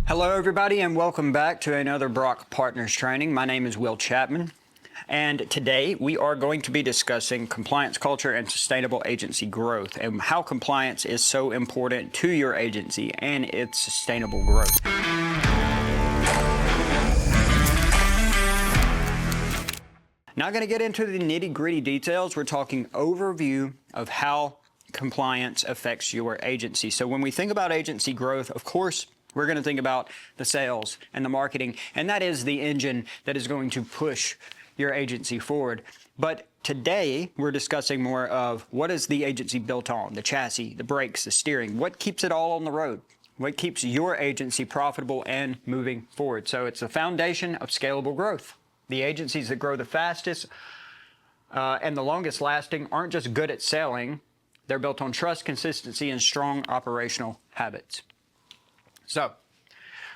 Hello everybody and welcome back to another Brock Partners training. My name is Will Chapman and today we are going to be discussing compliance culture and sustainable agency growth and how compliance is so important to your agency and its sustainable growth. Not going to get into the nitty-gritty details. We're talking overview of how compliance affects your agency. So when we think about agency growth, of course, we're going to think about the sales and the marketing, and that is the engine that is going to push your agency forward. But today, we're discussing more of what is the agency built on, the chassis, the brakes, the steering, what keeps it all on the road, what keeps your agency profitable and moving forward. So it's the foundation of scalable growth. The agencies that grow the fastest and the longest lasting aren't just good at selling, they're built on trust, consistency, and strong operational habits. So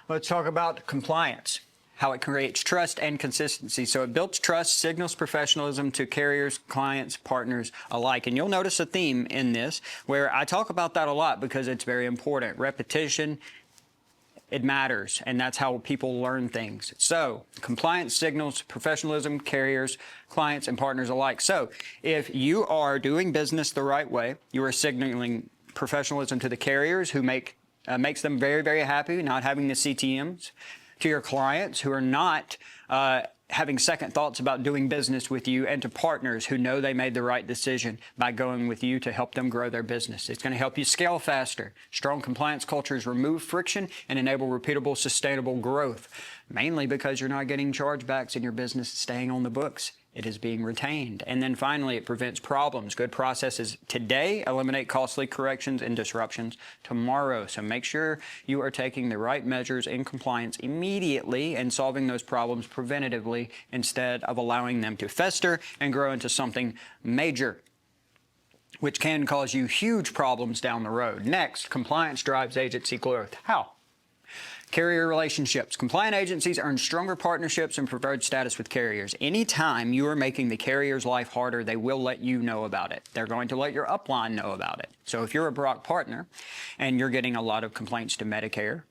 let's talk about compliance, how it creates trust and consistency. So it builds trust, signals professionalism to carriers, clients, partners alike. And you'll notice a theme in this where I talk about that a lot because it's very important. Repetition, it matters, and that's how people learn things. So compliance signals professionalism, carriers, clients, and partners alike. So if you are doing business the right way, you are signaling professionalism to the carriers who makes them very, very happy, not having the CTMs, to your clients who are not having second thoughts about doing business with you, and to partners who know they made the right decision by going with you to help them grow their business. It's going to help you scale faster. Strong compliance cultures remove friction and enable repeatable, sustainable growth, mainly because you're not getting chargebacks and your business is staying on the books. It is being retained. And then finally, it prevents problems. Good processes today eliminate costly corrections and disruptions tomorrow. So make sure you are taking the right measures in compliance immediately and solving those problems preventatively instead of allowing them to fester and grow into something major, which can cause you huge problems down the road. Next, compliance drives agency growth. How? Carrier relationships. Compliant agencies earn stronger partnerships and preferred status with carriers. Anytime you are making the carrier's life harder, they will let you know about it. They're going to let your upline know about it. So if you're a Brock partner and you're getting a lot of complaints to Medicare,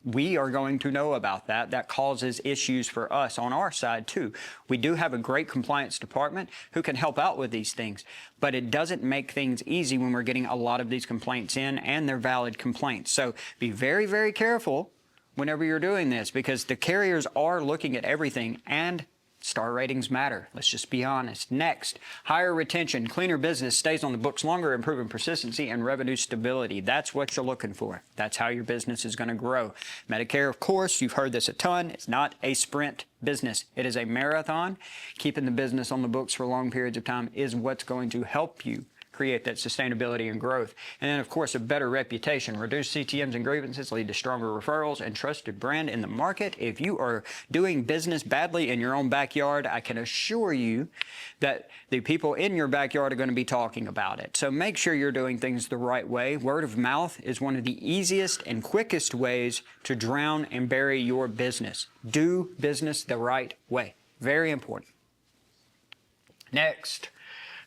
we are going to know about that. That causes issues for us on our side too. We do have a great compliance department who can help out with these things, but it doesn't make things easy when we're getting a lot of these complaints in and they're valid complaints. So be very, very careful whenever you're doing this, because the carriers are looking at everything and star ratings matter. Let's just be honest. Next, higher retention, cleaner business, stays on the books longer, improving persistency and revenue stability. That's what you're looking for. That's how your business is going to grow. Medicare, of course, you've heard this a ton. It's not a sprint business. It is a marathon. Keeping the business on the books for long periods of time is what's going to help you create that sustainability and growth. And then, of course, a better reputation. Reduced CTMs and grievances lead to stronger referrals and trusted brand in the market. If you are doing business badly in your own backyard, I can assure you that the people in your backyard are going to be talking about it. So make sure you're doing things the right way. Word of mouth is one of the easiest and quickest ways to drown and bury your business. Do business the right way. Very important. Next,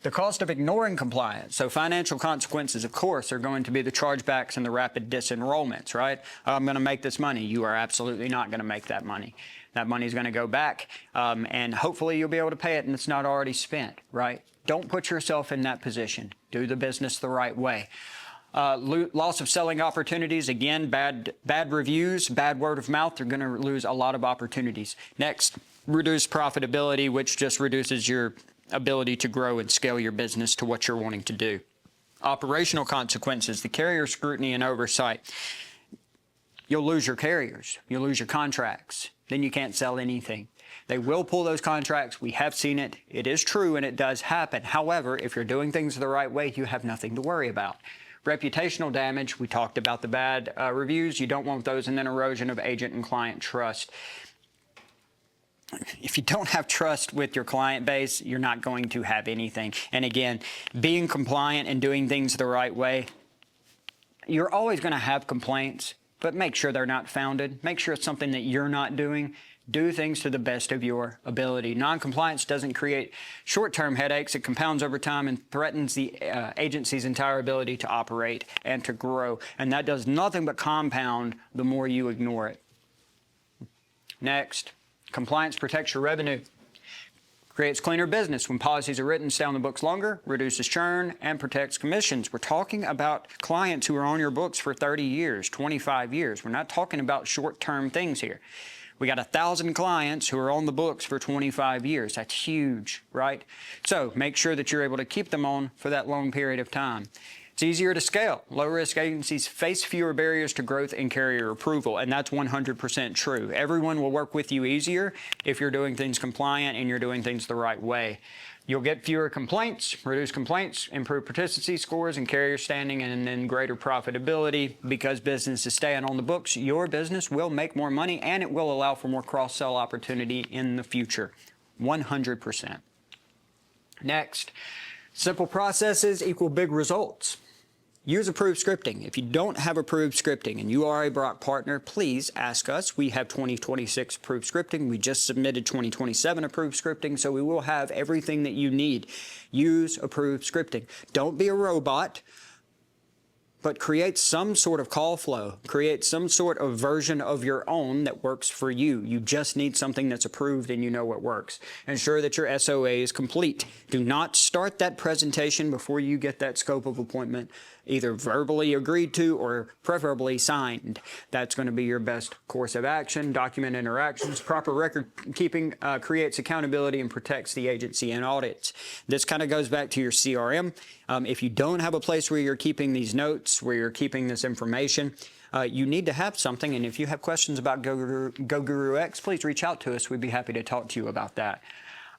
the cost of ignoring compliance. So financial consequences, of course, are going to be the chargebacks and the rapid disenrollments, right? I'm going to make this money. You are absolutely not going to make that money. That money is going to go back, and hopefully you'll be able to pay it and it's not already spent, right? Don't put yourself in that position. Do the business the right way. Loss of selling opportunities. Again, bad reviews, bad word of mouth. They're going to lose a lot of opportunities. Next, reduced profitability, which just reduces your ability to grow and scale your business to what you're wanting to do. Operational consequences, the carrier scrutiny and oversight. You'll lose your carriers. You'll lose your contracts. Then you can't sell anything. They will pull those contracts. We have seen it. It is true and it does happen. However, if you're doing things the right way, you have nothing to worry about. Reputational damage, we talked about the bad reviews. You don't want those, and then erosion of agent and client trust. If you don't have trust with your client base, you're not going to have anything. And again, being compliant and doing things the right way, you're always going to have complaints, but make sure they're not founded. Make sure it's something that you're not doing. Do things to the best of your ability. Non-compliance doesn't create short-term headaches. It compounds over time and threatens the agency's entire ability to operate and to grow. And that does nothing but compound the more you ignore it. Next, compliance protects your revenue. Creates cleaner business. When policies are written, stay on the books longer, reduces churn, and protects commissions. We're talking about clients who are on your books for 30 years, 25 years. We're not talking about short-term things here. We got 1,000 clients who are on the books for 25 years. That's huge, right? So make sure that you're able to keep them on for that long period of time. It's easier to scale. Low-risk agencies face fewer barriers to growth and carrier approval, and that's 100% true. Everyone will work with you easier if you're doing things compliant and you're doing things the right way. You'll get fewer complaints, reduce complaints, improve persistency scores and carrier standing, and then greater profitability. Because business is staying on the books, your business will make more money and it will allow for more cross-sell opportunity in the future. 100%. Next, simple processes equal big results. Use approved scripting. If you don't have approved scripting and you are a Brock partner, please ask us. We have 2026 approved scripting. We just submitted 2027 approved scripting, so we will have everything that you need. Use approved scripting. Don't be a robot, but create some sort of call flow. Create some sort of version of your own that works for you. You just need something that's approved and you know what works. Ensure that your SOA is complete. Do not start that presentation before you get that scope of appointment either verbally agreed to or preferably signed. That's going to be your best course of action. Document interactions. Proper record keeping creates accountability and protects the agency in audits. This kind of goes back to your CRM. If you don't have a place where you're keeping these notes, where you're keeping this information, you need to have something. And if you have questions about GoGuruX, please reach out to us. We'd be happy to talk to you about that.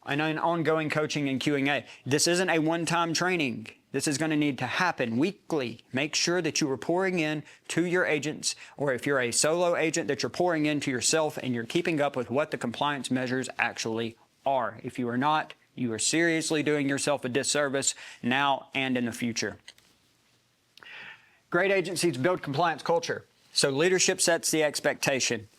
And then ongoing coaching and Q&A. This isn't a one-time training. This is going to need to happen weekly. Make sure that you are pouring in to your agents, or if you're a solo agent, that you're pouring into yourself and you're keeping up with what the compliance measures actually are. If you are not, you are seriously doing yourself a disservice now and in the future. Great agencies build compliance culture. So leadership sets the expectation.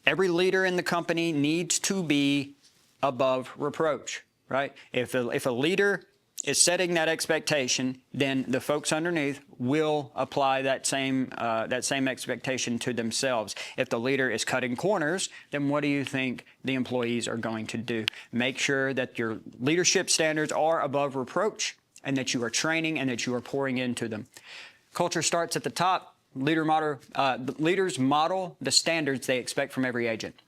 Every leader in the company needs to be above reproach, right? If a leader is setting that expectation, then the folks underneath will apply that same expectation to themselves. If the leader is cutting corners, then what do you think the employees are going to do? Make sure that your leadership standards are above reproach and that you are training and that you are pouring into them. Culture starts at the top. Leaders model the standards they expect from every agent.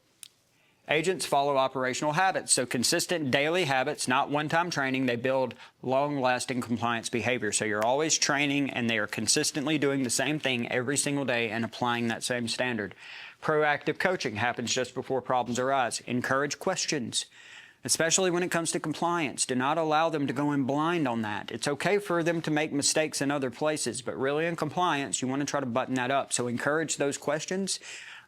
Agents follow operational habits, so consistent daily habits, not one-time training. They build long-lasting compliance behavior. So you're always training and they are consistently doing the same thing every single day and applying that same standard. Proactive coaching happens just before problems arise. Encourage questions, especially when it comes to compliance. Do not allow them to go in blind on that. It's okay for them to make mistakes in other places, but really in compliance, you want to try to button that up. So encourage those questions.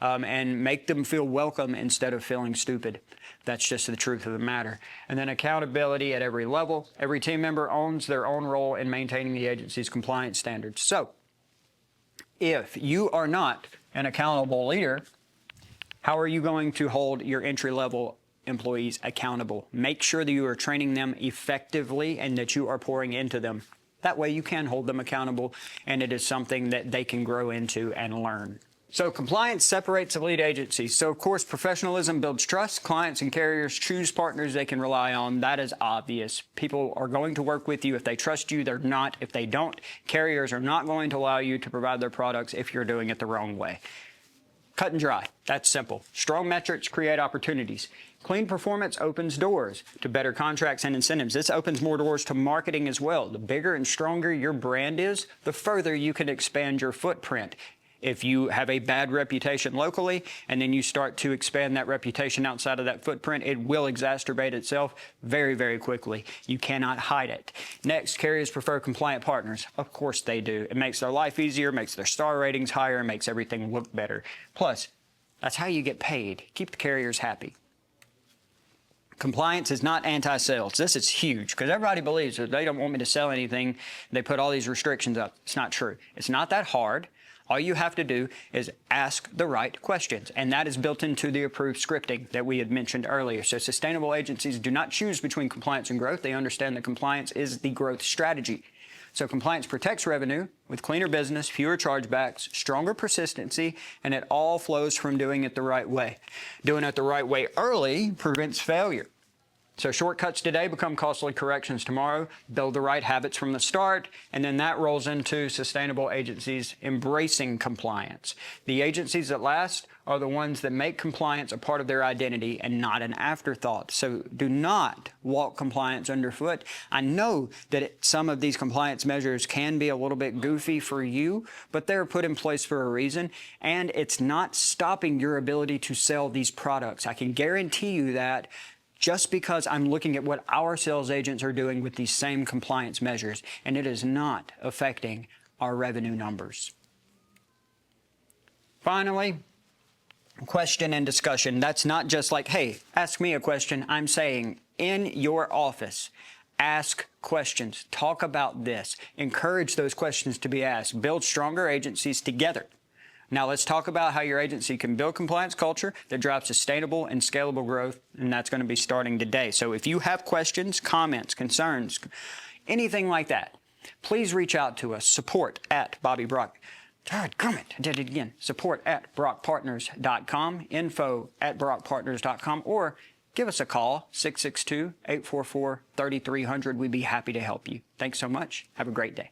And make them feel welcome instead of feeling stupid. That's just the truth of the matter. And then accountability at every level. Every team member owns their own role in maintaining the agency's compliance standards. So if you are not an accountable leader, how are you going to hold your entry-level employees accountable? Make sure that you are training them effectively and that you are pouring into them. That way you can hold them accountable and it is something that they can grow into and learn. So compliance separates elite agencies. So of course, professionalism builds trust. Clients and carriers choose partners they can rely on. That is obvious. People are going to work with you if they trust you. They're not if they don't. Carriers are not going to allow you to provide their products if you're doing it the wrong way. Cut and dry. That's simple. Strong metrics create opportunities. Clean performance opens doors to better contracts and incentives. This opens more doors to marketing as well. The bigger and stronger your brand is, the further you can expand your footprint. If you have a bad reputation locally and then you start to expand that reputation outside of that footprint, it will exacerbate itself very, very quickly. You cannot hide it. Next, carriers prefer compliant partners. Of course they do. It makes their life easier, makes their star ratings higher, makes everything look better. Plus, that's how you get paid. Keep the carriers happy. Compliance is not anti-sales. This is huge because everybody believes that they don't want me to sell anything. They put all these restrictions up. It's not true. It's not that hard. All you have to do is ask the right questions, and that is built into the approved scripting that we had mentioned earlier. So sustainable agencies do not choose between compliance and growth. They understand that compliance is the growth strategy. So compliance protects revenue with cleaner business, fewer chargebacks, stronger persistency, and it all flows from doing it the right way. Doing it the right way early prevents failure. So shortcuts today become costly corrections tomorrow. Build the right habits from the start, and then that rolls into sustainable agencies embracing compliance. The agencies that last are the ones that make compliance a part of their identity and not an afterthought. So do not walk compliance underfoot. I know that some of these compliance measures can be a little bit goofy for you, but they're put in place for a reason, and it's not stopping your ability to sell these products. I can guarantee you that, just because I'm looking at what our sales agents are doing with these same compliance measures, and it is not affecting our revenue numbers. Finally, question and discussion. That's not just like, hey, ask me a question. I'm saying in your office, ask questions. Talk about this. Encourage those questions to be asked. Build stronger agencies together. Now let's talk about how your agency can build compliance culture that drives sustainable and scalable growth, and that's going to be starting today. So if you have questions, comments, concerns, anything like that, please reach out to us. Support@BobbyBrock. Comment. I did it again. Support@BrockPartners.com. Info@BrockPartners.com, or give us a call, 662-844-3300. We'd be happy to help you. Thanks so much. Have a great day.